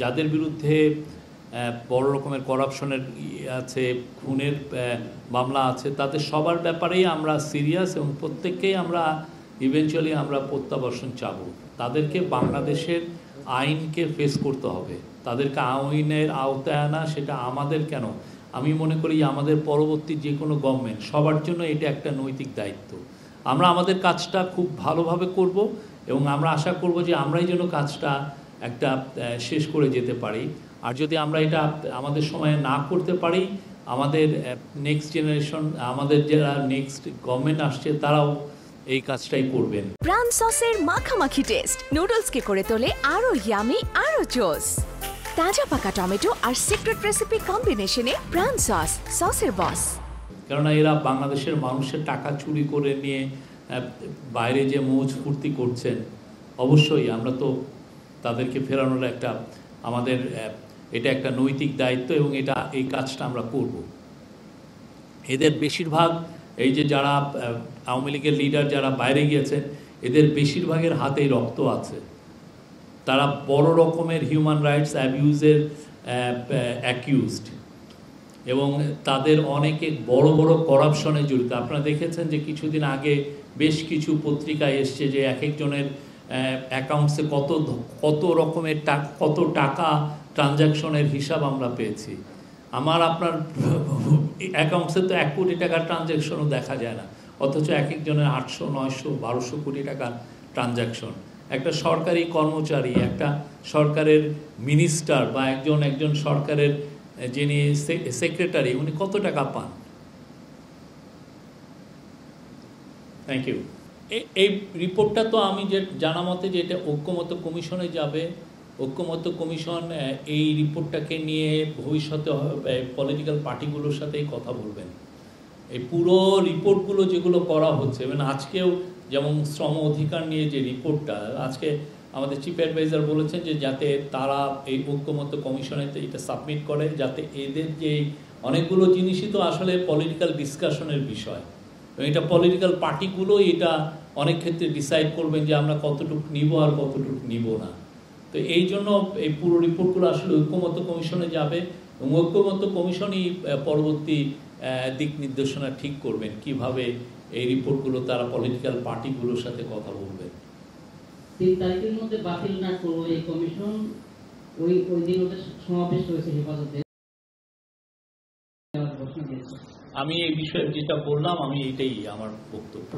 যাদের বিরুদ্ধে বড় রকমের করাপশনের আছে, খুনের মামলা আছে, তাদের সবার ব্যাপারেই আমরা সিরিয়াস এবং প্রত্যেককেই আমরা ইভেনচুয়ালি আমরা প্রত্যাবর্তন চাবো। তাদেরকে বাংলাদেশের আইনকে ফেস করতে হবে, তাদেরকে আইনের আওতায় আনা, সেটা আমাদের কেন, আমি মনে করি আমাদের পরবর্তী যে কোনো গভর্নমেন্ট সবার জন্য এটা একটা নৈতিক দায়িত্ব। আমরা আমাদের কাজটা খুব ভালোভাবে করব এবং আমরা আশা করব যে আমরাই যেন কাজটা একটা শেষ করে যেতে পারি। আর যদি আমরা এটা আমাদের সময়ে না করতে পারি, আমাদের নেক্সট জেনারেশন, আমাদের যারা নেক্সট গভর্নমেন্ট আসছে তারাও এই কাজটাই করবেন। প্রাণ সসের মাখামাখি টেস্ট নুডলসকে করে তোলে আরো ইয়ামি, আরো জোস। তাজা পাকা টমেটো আর সিক্রেট রেসিপি কম্বিনেশনে প্রাণ সসের বস। কেননা এরা বাংলাদেশের মানুষের টাকা চুরি করে নিয়ে বাইরে যে মৌজ ফুর্তি করছেন, অবশ্যই আমরা তো তাদেরকে ফেরানোর একটা আমাদের এটা একটা নৈতিক দায়িত্ব এবং এই কাজটা আমরা করব। এদের বেশিরভাগ এই যে যারা আওয়ামী লীগের লিডার যারা বাইরে গিয়েছেন, এদের বেশিরভাগের হাতেই রক্ত আছে। তারা বড় রকমের হিউম্যান রাইটস অ্যাবিউজের অ্যাকিউজড এবং তাদের অনেকে বড় বড় করাপশনে জড়িত। আপনারা দেখেছেন যে কিছুদিন আগে বেশ কিছু পত্রিকায় এসছে যে এক একজনের অ্যাকাউন্টসে কত রকমের কত টাকা ট্রানজ্যাকশনের হিসাব আমরা পেয়েছি। আপনার অ্যাকাউন্টসে তো 1 কোটি টাকার ট্রানজ্যাকশনও দেখা যায় না, অথচ এক একজনের 800, 900, 1200 কোটি টাকার ট্রানজ্যাকশন। একটা সরকারি কর্মচারী, একটা সরকারের মিনিস্টার বা একজন সরকারের যিনি সেক্রেটারি, উনি কত টাকা পান? Thank you. এই রিপোর্টটা তো আমি যে জানা মতে যে এটা ঐক্যমত্য কমিশনে যাবে। ঐক্যমত্য কমিশন এই রিপোর্টটাকে নিয়ে ভবিষ্যতে পলিটিক্যাল পার্টিগুলোর সাথেই কথা বলবেন। এই পুরো রিপোর্টগুলো যেগুলো করা হচ্ছে, মানে আজকেও যেমন শ্রম অধিকার নিয়ে যে রিপোর্টটা, আজকে আমাদের চিফ অ্যাডভাইজার বলেছেন যে যাতে তারা এই ঐক্যমত্য কমিশনে এটা সাবমিট করে, যাতে এদের যে অনেকগুলো জিনিসই তো আসলে পলিটিক্যাল ডিসকাশনের বিষয়, এটা পলিটিক্যাল পার্টিগুলো এটা অনেক ক্ষেত্রে ডিসাইড করবেন যে আমরা কতটুকু নিব আর কতটুকু নিব না। তো এই জন্য এই পুরো রিপোর্টগুলো আসলে ঐক্যমত্য কমিশনে যাবে এবং ঐক্যমত্য কমিশনই পরবর্তী দিক নির্দেশনা ঠিক করবেন কিভাবে এই রিপোর্টগুলো তারা পলিটিক্যাল পার্টিগুলোর সাথে কথা বলবেন। 3 তারিখের মধ্যে বাতিল না করো এই কমিশন, ওই দিন ওদের সমাবেশ হয়েছে হেফাজতে। আমি এই বিষয়ে যেটা বললাম, আমি এটাই আমার বক্তব্য।